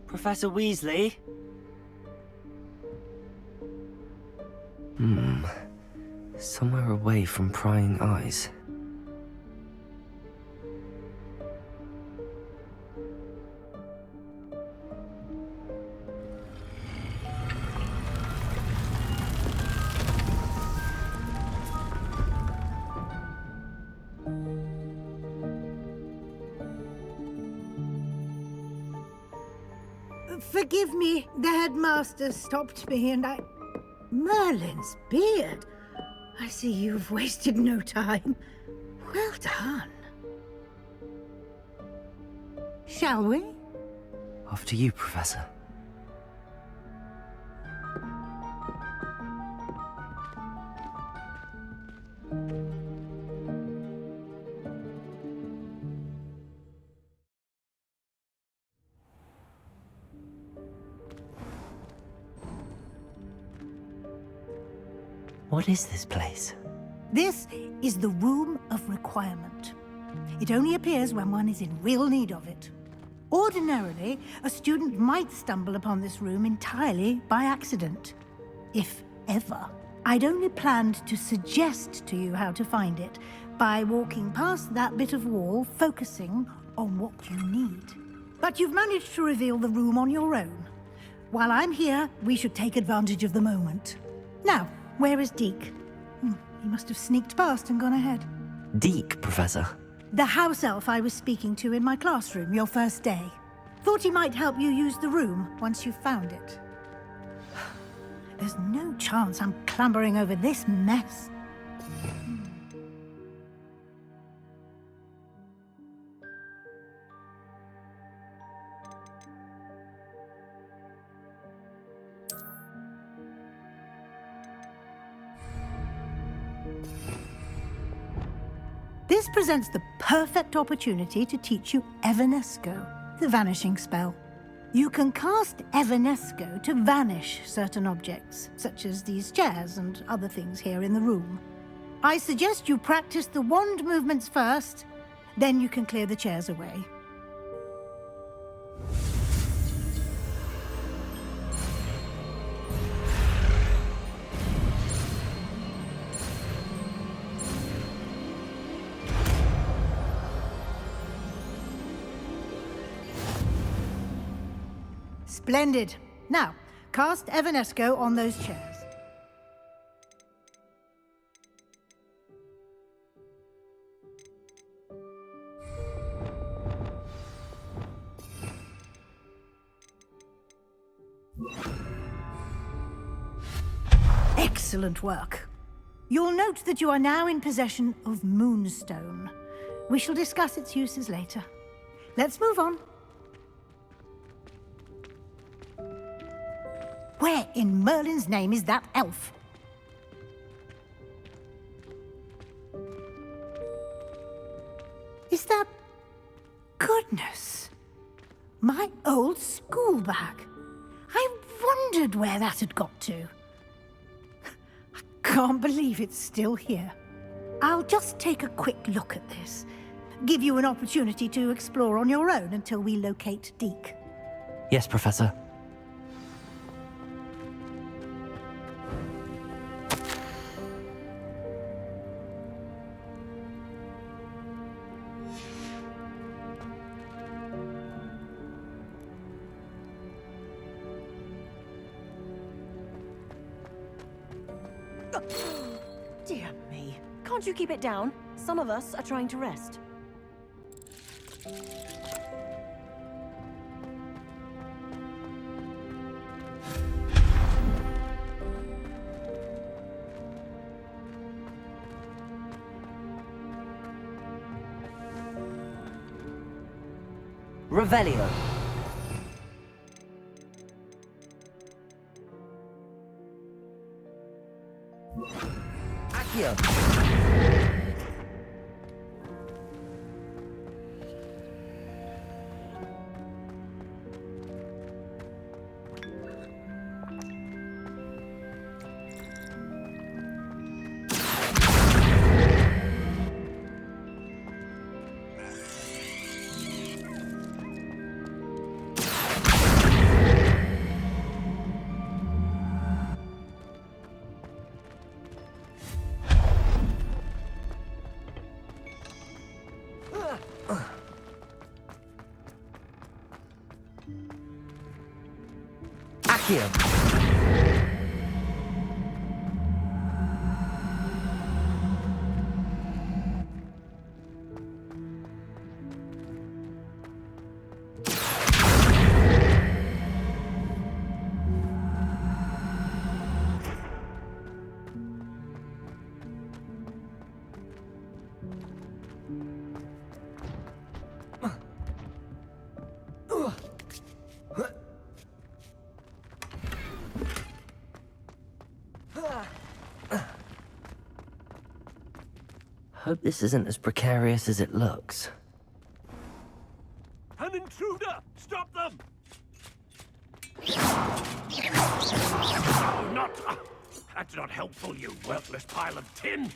Professor Weasley? Somewhere away from prying eyes. Forgive me, the headmaster stopped me and I... Merlin's beard! I see you've wasted no time. Well done. Shall we? After you, Professor. What is this place? This is the Room of Requirement. It only appears when one is in real need of it. Ordinarily, a student might stumble upon this room entirely by accident. If ever. I'd only planned to suggest to you how to find it by walking past that bit of wall, focusing on what you need. But you've managed to reveal the room on your own. While I'm here, we should take advantage of the moment. Now, where is Deke? He must have sneaked past and gone ahead. Deke, Professor. The house elf I was speaking to in my classroom your first day. Thought he might help you use the room once you found it. There's no chance I'm clambering over this mess. This presents the perfect opportunity to teach you Evanesco, the vanishing spell. You can cast Evanesco to vanish certain objects, such as these chairs and other things here in the room. I suggest you practice the wand movements first, then you can clear the chairs away. Splendid. Now, cast Evanesco on those chairs. Excellent work. You'll note that you are now in possession of Moonstone. We shall discuss its uses later. Let's move on. Where in Merlin's name is that elf? Is that... Goodness! My old school bag. I wondered where that had got to. I can't believe it's still here. I'll just take a quick look at this. Give you an opportunity to explore on your own until we locate Deke. Yes, Professor. Dear me. Can't you keep it down? Some of us are trying to rest. Revelio. Accio. Accio. Hope this isn't as precarious as it looks. An intruder! Stop them! Not... that's not helpful, you worthless pile of tin!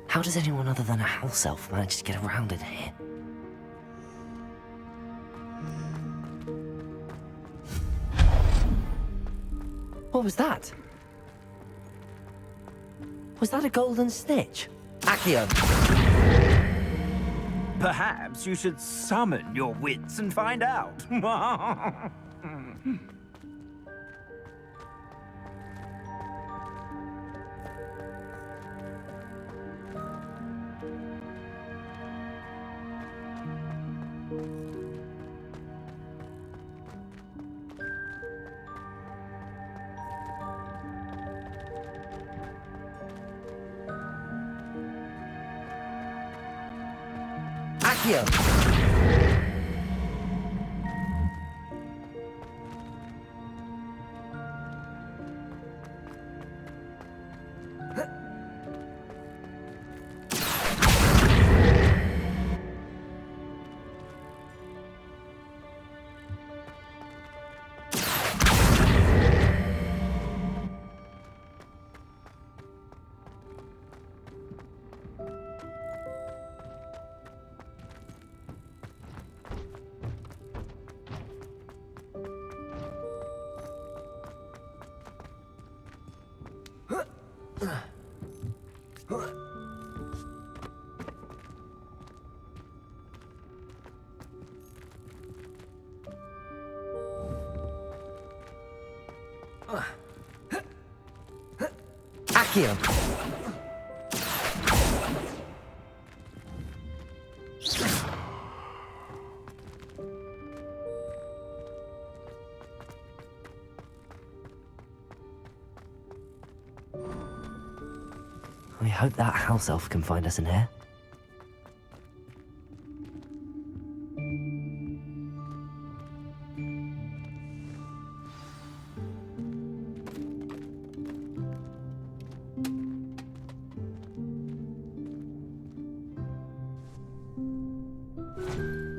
How does anyone other than a house elf manage to get around in here? What was that? Was that a golden snitch? Accio! Perhaps you should summon your wits and find out. Accio! Accio! I hope that house elf can find us in here.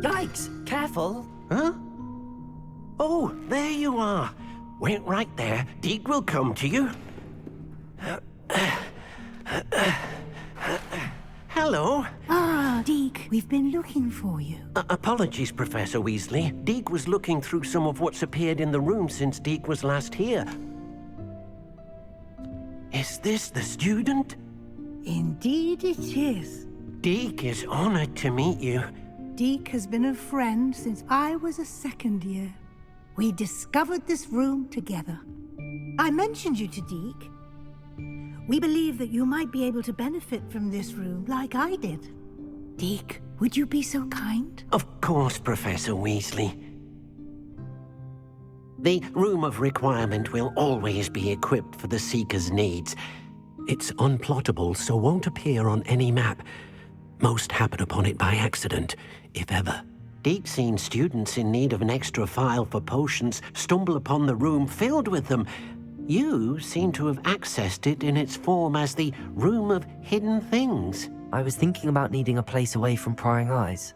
Yikes! Careful! Huh? Oh, there you are. Wait right there. Deke will come to you. Hello. Ah, Deke, we've been looking for you. Apologies, Professor Weasley. Deke was looking through some of what's appeared in the room since Deke was last here. Is this the student? Indeed it is. Deke is honored to meet you. Deke has been a friend since I was a second year. We discovered this room together. I mentioned you to Deke. We believe that you might be able to benefit from this room like I did. Deke, would you be so kind? Of course, Professor Weasley. The Room of Requirement will always be equipped for the Seeker's needs. It's unplottable, so won't appear on any map. Most happen upon it by accident, if ever. Deke's seen students in need of an extra file for potions stumble upon the room filled with them. You seem to have accessed it in its form as the Room of Hidden Things. I was thinking about needing a place away from prying eyes.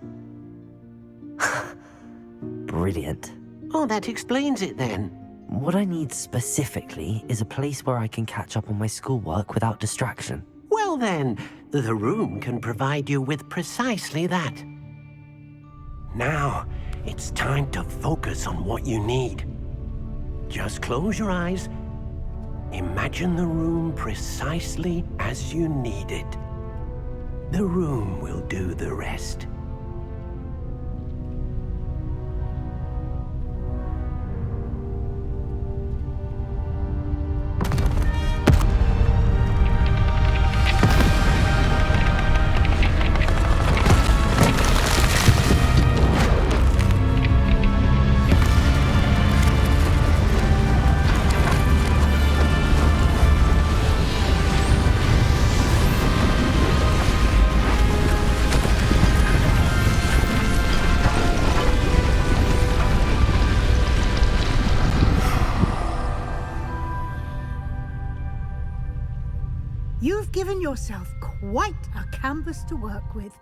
Brilliant. Oh, that explains it then. What I need specifically is a place where I can catch up on my schoolwork without distraction. Well then, the room can provide you with precisely that. Now, it's time to focus on what you need. Just close your eyes. Imagine the room precisely as you need it. The room will do the rest. You've given yourself quite a canvas to work with.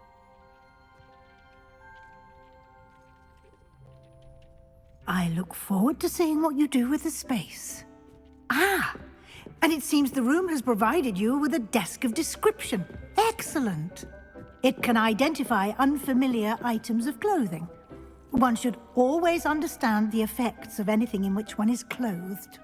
I look forward to seeing what you do with the space. Ah, and it seems the room has provided you with a desk of description. Excellent. It can identify unfamiliar items of clothing. One should always understand the effects of anything in which one is clothed.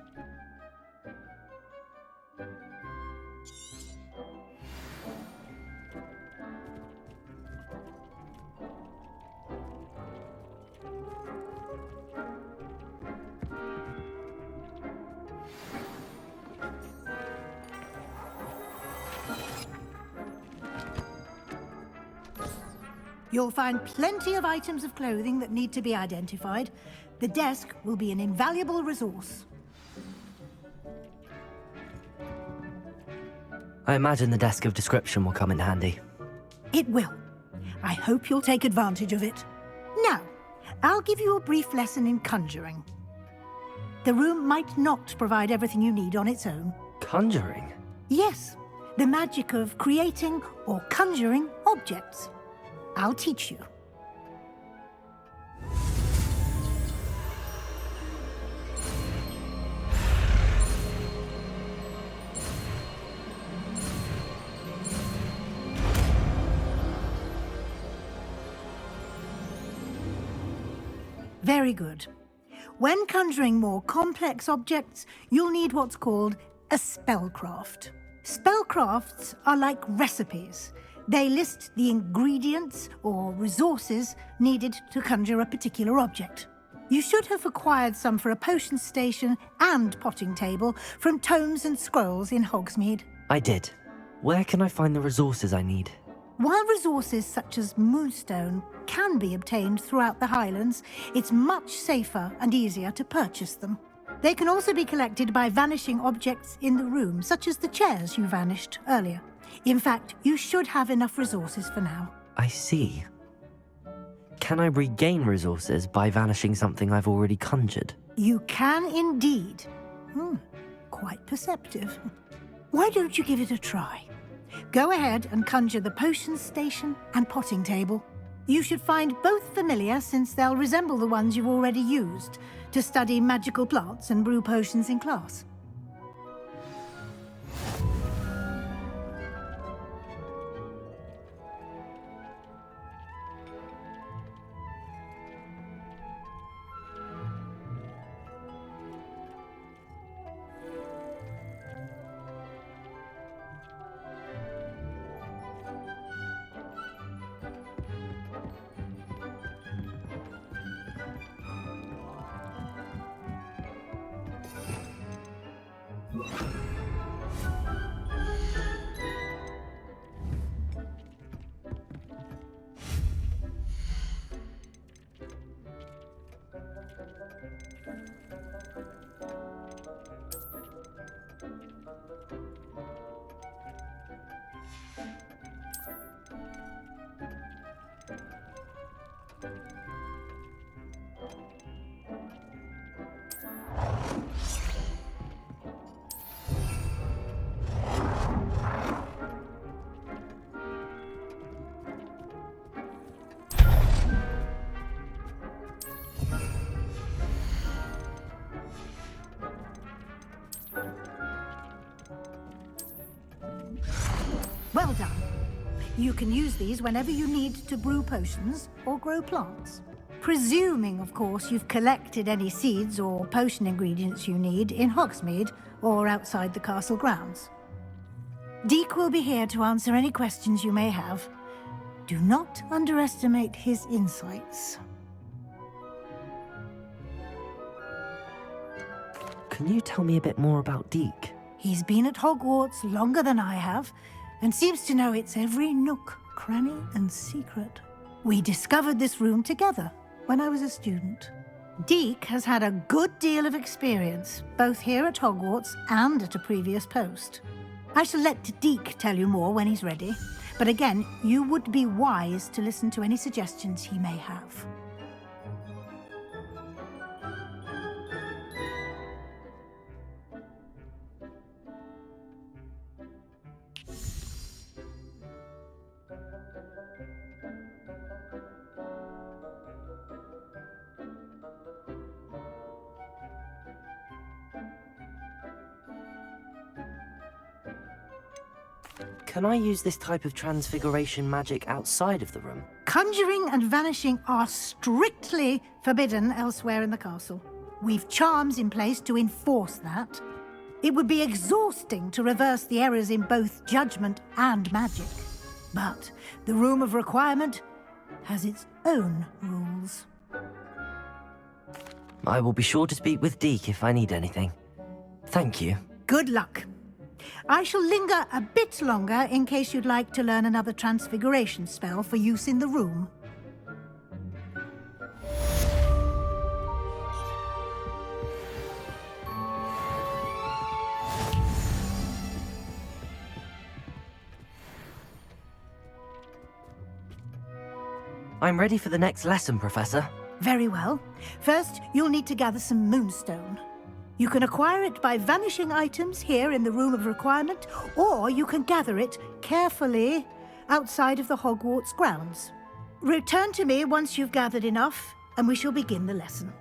You'll find plenty of items of clothing that need to be identified. The desk will be an invaluable resource. I imagine the desk of description will come in handy. It will. I hope you'll take advantage of it. Now, I'll give you a brief lesson in conjuring. The room might not provide everything you need on its own. Conjuring? Yes, the magic of creating or conjuring objects. I'll teach you. Very good. When conjuring more complex objects, you'll need what's called a spellcraft. Spellcrafts are like recipes. They list the ingredients or resources needed to conjure a particular object. You should have acquired some for a potion station and potting table from tomes and scrolls in Hogsmeade. I did. Where can I find the resources I need? While resources such as moonstone can be obtained throughout the Highlands, it's much safer and easier to purchase them. They can also be collected by vanishing objects in the room, such as the chairs you vanished earlier. In fact, you should have enough resources for now. I see. Can I regain resources by vanishing something I've already conjured? You can indeed. Quite perceptive. Why don't you give it a try? Go ahead and conjure the potion station and potting table. You should find both familiar, since they'll resemble the ones you've already used to study magical plants and brew potions in class. Well done. You can use these whenever you need to brew potions or grow plants. Presuming, of course, you've collected any seeds or potion ingredients you need in Hogsmeade or outside the castle grounds. Deke will be here to answer any questions you may have. Do not underestimate his insights. Can you tell me a bit more about Deke? He's been at Hogwarts longer than I have, and seems to know its every nook, cranny, and secret. We discovered this room together when I was a student. Deke has had a good deal of experience, both here at Hogwarts and at a previous post. I shall let Deke tell you more when he's ready, but again, you would be wise to listen to any suggestions he may have. Can I use this type of transfiguration magic outside of the room? Conjuring and vanishing are strictly forbidden elsewhere in the castle. We've charms in place to enforce that. It would be exhausting to reverse the errors in both judgment and magic. But the Room of Requirement has its own rules. I will be sure to speak with Deke if I need anything. Thank you. Good luck. I shall linger a bit longer in case you'd like to learn another transfiguration spell for use in the room. I'm ready for the next lesson, Professor. Very well. First, you'll need to gather some moonstone. You can acquire it by vanishing items here in the Room of Requirement, or you can gather it carefully outside of the Hogwarts grounds. Return to me once you've gathered enough, and we shall begin the lesson.